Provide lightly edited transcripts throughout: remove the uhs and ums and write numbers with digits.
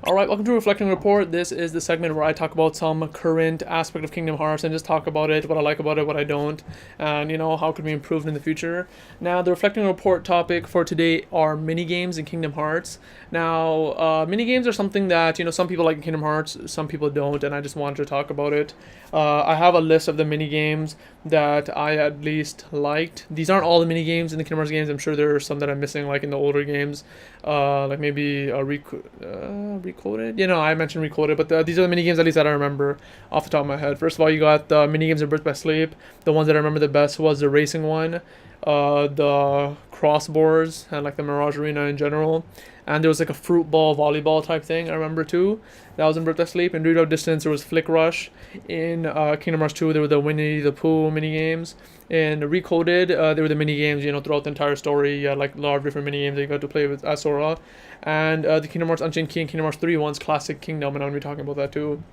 Alright, welcome to Reflecting Report. This is the segment where I talk about some current aspect of Kingdom Hearts and just talk about it, what I like about it, what I don't, and how it could be improved in the future. Now, the Reflecting Report topic for today are mini games in Kingdom Hearts. Now, mini games are something that, some people like in Kingdom Hearts, some people don't, and I just wanted to talk about it. I have a list of the mini games that I at least liked. These aren't all the mini games in the Kingdom Hearts games. I'm sure there are some that I'm missing, like in the older games, like maybe Recoded. I mentioned Recoded, but these are the mini games at least that I remember off the top of my head. First of all, you got the mini games of Birth by Sleep. The ones that I remember the best was the racing one, the crossbars, and like the Mirage Arena in general. And there was like a fruit ball volleyball type thing I remember too. That was in Birth by Sleep. In Read Out Distance, there was Flick Rush. In Kingdom Hearts 2, there were the Winnie the Pooh mini games. In Recoded, there were the mini games. Throughout the entire story, you had like a lot of different mini games that you got to play with Asura. And the Kingdom Hearts Unchained Key and Kingdom Hearts 3 ones, Classic Kingdom, and I'm gonna be talking about that too.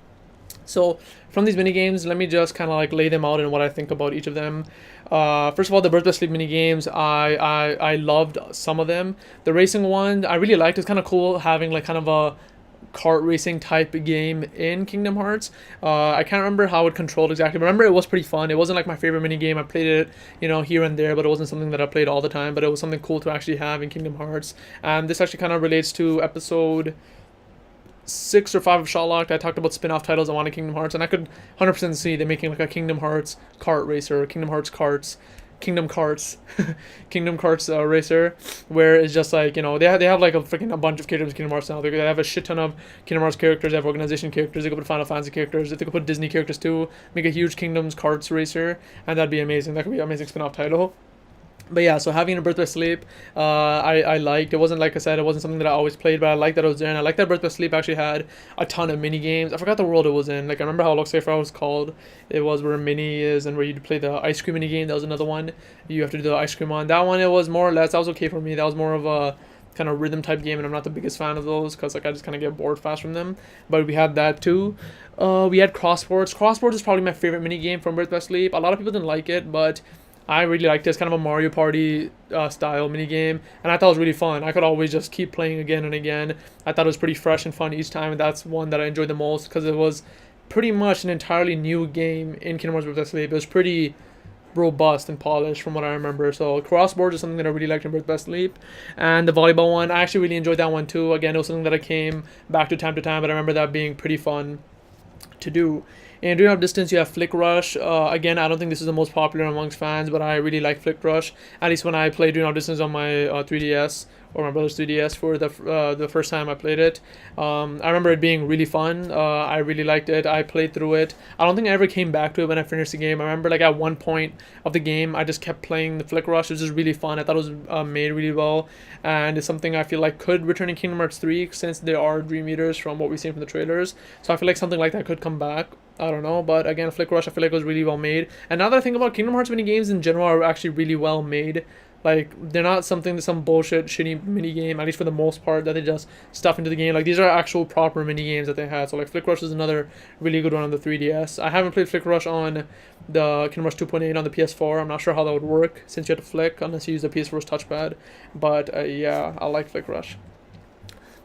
So from these mini games, let me just kind of like lay them out and what I think about each of them. First of all, the Birth by Sleep mini games, I loved some of them. The racing one, I really liked. It's kind of cool having like kind of a kart racing type game in Kingdom Hearts. I can't remember how it controlled exactly, but I remember it was pretty fun. It wasn't like my favorite mini game. I played it, here and there, but it wasn't something that I played all the time. But it was something cool to actually have in Kingdom Hearts. And this actually kind of relates to episode 6 or 5 of Shotlocked. I talked about spin-off titles I wanted Kingdom Hearts, and I could 100% see them making like a Kingdom Hearts kart racer, Kingdom Hearts karts, Kingdom Karts, Kingdom Karts racer, where it's just like, they have like a bunch of characters in Kingdom Hearts now. They have a shit ton of Kingdom Hearts characters, they have organization characters, they could put Final Fantasy characters, if they could put Disney characters too, make a huge Kingdoms Karts racer, and that'd be amazing. That could be an amazing spin-off title. But yeah, so having a Birth by Sleep, I liked. It wasn't, like I said, it wasn't something that I always played, but I liked that it was there, and I liked that Birth by Sleep actually had a ton of mini games. I forgot the world it was in. Like, I remember how Lux Safer was called. It was where Mini is, and where you'd play the ice cream mini game. That was another one. You have to do the ice cream on. That one, it was more or less, that was okay for me. That was more of a kind of rhythm type game, and I'm not the biggest fan of those, because like I just kind of get bored fast from them. But we had that too. We had Crosswords. Crosswords is probably my favorite mini game from Birth by Sleep. A lot of people didn't like it, but I really liked it. It's kind of a Mario Party style mini game, and I thought it was really fun. I could always just keep playing again and again. I thought it was pretty fresh and fun each time, and that's one that I enjoyed the most because it was pretty much an entirely new game in Kingdom Hearts Birth by Sleep. It was pretty robust and polished from what I remember. So Crossboards is something that I really liked in Birth by Sleep, and the volleyball one, I actually really enjoyed that one too. Again, it was something that I came back to time, but I remember that being pretty fun to do. And Dream of Distance, you have Flick Rush. Again, I don't think this is the most popular amongst fans, but I really like Flick Rush. At least when I played Dream of Distance on my 3DS or my brother's 3DS for the first time I played it. I remember it being really fun. I really liked it. I played through it. I don't think I ever came back to it when I finished the game. I remember like at one point of the game, I just kept playing the Flick Rush. It was just really fun. I thought it was made really well, and it's something I feel like could return in Kingdom Hearts 3 since there are Dream Eaters from what we've seen from the trailers. So I feel like something like that could come back. I don't know, but again, Flick Rush I feel like was really well made. And now that I think about Kingdom Hearts mini games in general are actually really well made. Like, they're not some bullshit shitty mini game, at least for the most part, that they just stuff into the game. Like, these are actual proper mini games that they had. So like Flick Rush is another really good one on the 3DS. I haven't played Flick Rush on the Kingdom Hearts 2.8 on the PS4. I'm not sure how that would work since you had to flick unless you use the PS4's touchpad. But yeah, I like Flick Rush.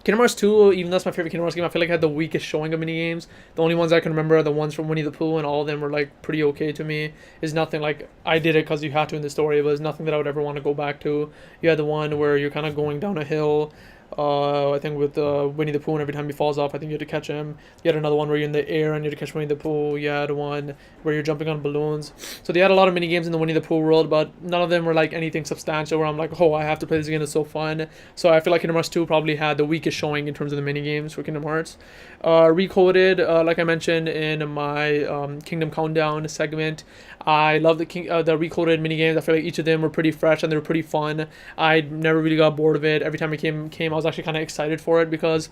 Kingdom Hearts 2, even though that's my favorite Kingdom Hearts game, I feel like I had the weakest showing of mini games. The only ones I can remember are the ones from Winnie the Pooh, and all of them were like pretty okay to me. It's nothing like I did it because you had to in the story, but it's nothing that I would ever want to go back to. You had the one where you're kind of going down a hill. I think with Winnie the Pooh, and every time he falls off, I think you had to catch him. You had another one where you're in the air and you had to catch Winnie the Pooh. You had one where you're jumping on balloons. So they had a lot of mini games in the Winnie the Pooh world, but none of them were like anything substantial where I'm like, oh, I have to play this again. It's so fun. So I feel like Kingdom Hearts 2 probably had the weakest showing in terms of the mini games for Kingdom Hearts. Recoded, like I mentioned in my Kingdom Countdown segment, I love the Recoded mini games. I feel like each of them were pretty fresh and they were pretty fun. I never really got bored of it. Every time it came, I was actually kind of excited for it because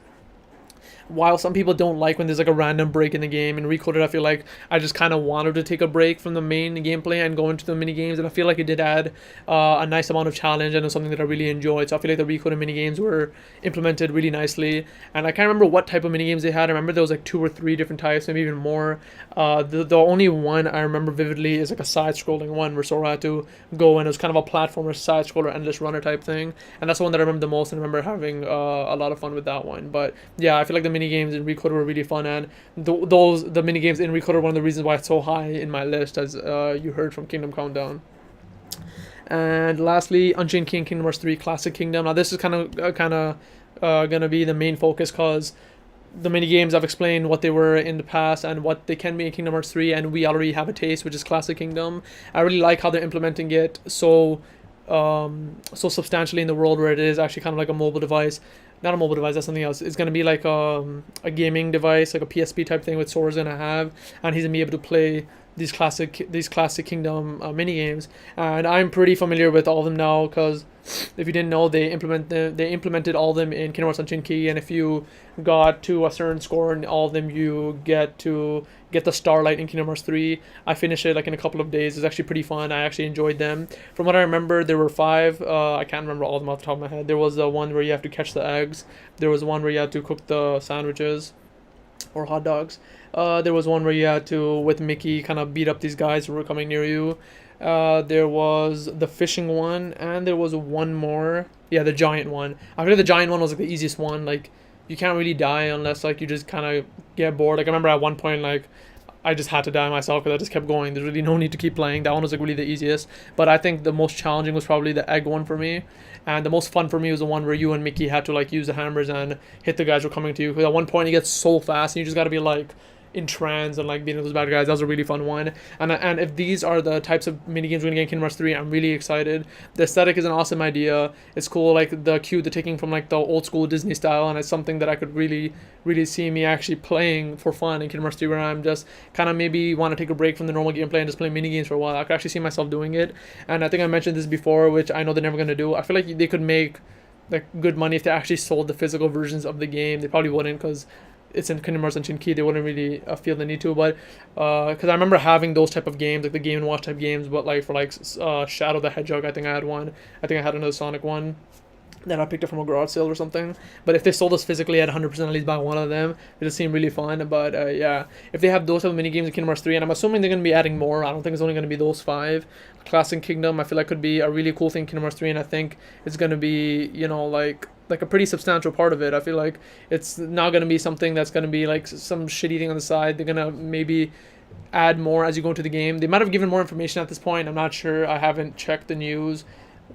while some people don't like when there's like a random break in the game, and Recoded, I feel like I just kind of wanted to take a break from the main gameplay and go into the mini games, and I feel like it did add a nice amount of challenge, and it was something that I really enjoyed. So I feel like the Recoded mini games were implemented really nicely, and I can't remember what type of mini games they had. I remember there was like 2 or 3 different types, maybe even more. The only one I remember vividly is like a side-scrolling one where Sora had to go, and it was kind of a platformer, side-scroller, endless runner type thing, and that's the one that I remember the most, and I remember having a lot of fun with that one. But yeah, I feel like the mini games in Recoder were really fun, and the mini games in Recoder are one of the reasons why it's so high in my list, as you heard from Kingdom Countdown. And lastly, Unchained King, Kingdom Hearts 3 Classic Kingdom. Now this is kind of gonna be the main focus, cause the mini games I've explained what they were in the past and what they can be in Kingdom Hearts 3, and we already have a taste, which is Classic Kingdom. I really like how they're implementing it so substantially in the world, where it is actually kind of like a mobile device. Not a mobile device, that's something else. It's going to be like a gaming device, like a PSP type thing, with Sora's going to have, and he's going to be able to play these classic Kingdom mini games. And I'm pretty familiar with all of them now, because if you didn't know, they implemented all of them in Kingdom Hearts Unchained Key, and if you got to a certain score in all of them, you get the Starlight in Kingdom Hearts 3. I finished it like in a couple of days. It's actually pretty fun. I actually enjoyed them. From what I remember, there were 5. I can't remember all of them off the top of my head. There was the one where you have to catch the eggs. There was one where you had to cook the sandwiches or hot dogs. There was one where you had to, with Mickey, kind of beat up these guys who were coming near you. There was the fishing one, and there was one more. Yeah, the giant one. I feel like the giant one was like the easiest one. Like, you can't really die unless like you just kind of get bored. Like, I remember at one point, like, I just had to die myself because I just kept going. There's really no need to keep playing. That one was like really the easiest. But I think the most challenging was probably the egg one for me. And the most fun for me was the one where you and Mickey had to like use the hammers and hit the guys who were coming to you. Because at one point you get so fast and you just got to be like in trance and like beating those bad guys. That was a really fun one. And if these are the types of mini games we're gonna get in Kingdom Hearts 3, I'm really excited. The aesthetic is an awesome idea. It's cool, like the taking from like the old school Disney style, and it's something that I could really see me actually playing for fun in Kingdom Hearts 3, where I'm just kind of maybe want to take a break from the normal gameplay and just play mini games for a while. I could actually see myself doing it. And I think I mentioned this before, which I know they're never gonna do. I feel like they could make like good money if they actually sold the physical versions of the game. They probably wouldn't, because it's in Kingdom Hearts Unchained Key. They wouldn't really feel the need to, but because I remember having those type of games, like the Game & Watch type games, but like for like Shadow the Hedgehog, I think I had one. I think I had another Sonic one that I picked up from a garage sale or something. But if they sold us physically, I'd 100% at least buy one of them. It just seemed really fun. But yeah, if they have those type of mini games in Kingdom Hearts 3, and I'm assuming they're going to be adding more. I don't think it's only going to be those 5. Classic Kingdom, I feel like could be a really cool thing in Kingdom Hearts 3, and I think it's going to be, you know, like a pretty substantial part of it. I feel like it's not going to be something that's going to be like some shitty thing on the side. They're going to maybe add more as you go into the game. They might have given more information at this point. I'm not sure. I haven't checked the news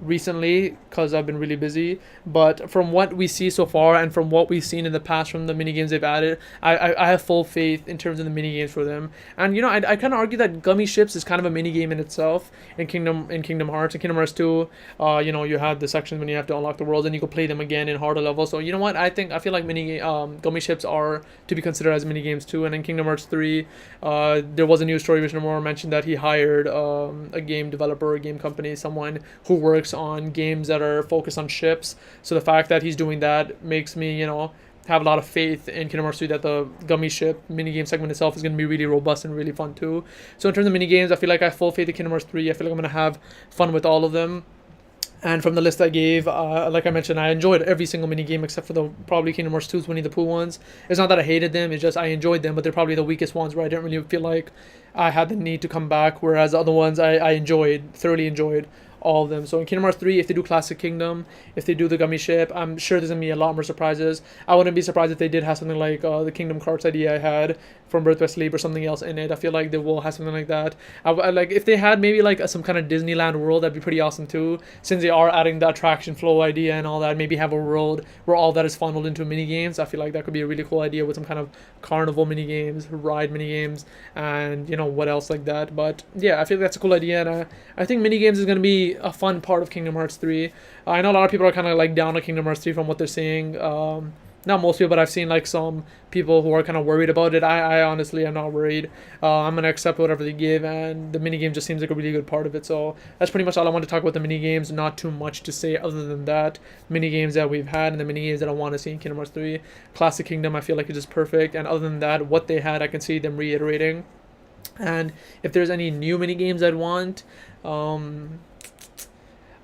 recently because I've been really busy, but from what we see so far and from what we've seen in the past from the mini games they've added, I have full faith in terms of the mini games for them. And you know, I kind of argue that Gummy Ships is kind of a mini game in itself in Kingdom Hearts. In Kingdom Hearts 2, you know, you have the sections when you have to unlock the worlds and you can play them again in harder levels. So you know what, I feel like Gummy Ships are to be considered as mini games too. And in Kingdom Hearts 3, there was a news story which Nomura mentioned that he hired a game developer, a game company, someone who works on games that are focused on ships. So the fact that he's doing that makes me, you know, have a lot of faith in Kingdom Hearts 3 that the Gummy Ship minigame segment itself is going to be really robust and really fun too. So in terms of minigames, I feel like I have full faith in Kingdom Hearts 3. I feel like I'm going to have fun with all of them. And from the list I gave, like I mentioned, I enjoyed every single minigame except for the probably Kingdom Hearts 2's Winnie the Pooh ones. It's not that I hated them, it's just I enjoyed them, but they're probably the weakest ones where I didn't really feel like I had the need to come back, whereas the other ones I thoroughly enjoyed all of them. So in Kingdom Hearts 3, if they do Classic Kingdom, if they do the Gummy Ship, I'm sure there's going to be a lot more surprises. I wouldn't be surprised if they did have something like the Kingdom Carts idea I had from Birth by Sleep or something else in it. I feel like they will have something like that. I like if they had maybe like some kind of Disneyland world, that'd be pretty awesome too, since they are adding the attraction flow idea and all that. Maybe have a world where all that is funneled into mini games. I feel like that could be a really cool idea with some kind of carnival mini games, ride mini games, and you know what else like that. But yeah, I feel like that's a cool idea, and I think mini games is going to be a fun part of Kingdom Hearts 3. I know a lot of people are kind of like down on Kingdom Hearts 3 from what they're seeing. Not most people, but I've seen like some people who are kind of worried about it. I honestly am not worried. I'm going to accept whatever they give, and the minigame just seems like a really good part of it. So that's pretty much all I want to talk about the minigames. Not too much to say other than that. Minigames that we've had and the minigames that I want to see in Kingdom Hearts 3. Classic Kingdom, I feel like it's just perfect. And other than that, what they had, I can see them reiterating. And if there's any new minigames I'd want,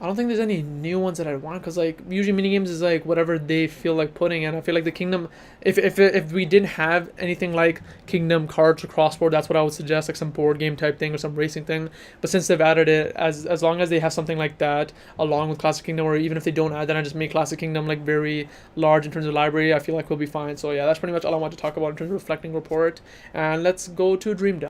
I don't think there's any new ones that I want because like usually mini games is like whatever they feel like putting, and I feel like the Kingdom, if we didn't have anything like Kingdom cards or crossboard, that's what I would suggest, like some board game type thing or some racing thing. But since they've added it, as long as they have something like that along with Classic Kingdom, or even if they don't add that and just make Classic Kingdom like very large in terms of library, I feel like we'll be fine. So yeah, that's pretty much all I want to talk about in terms of reflecting report, and let's go to Dream Deck.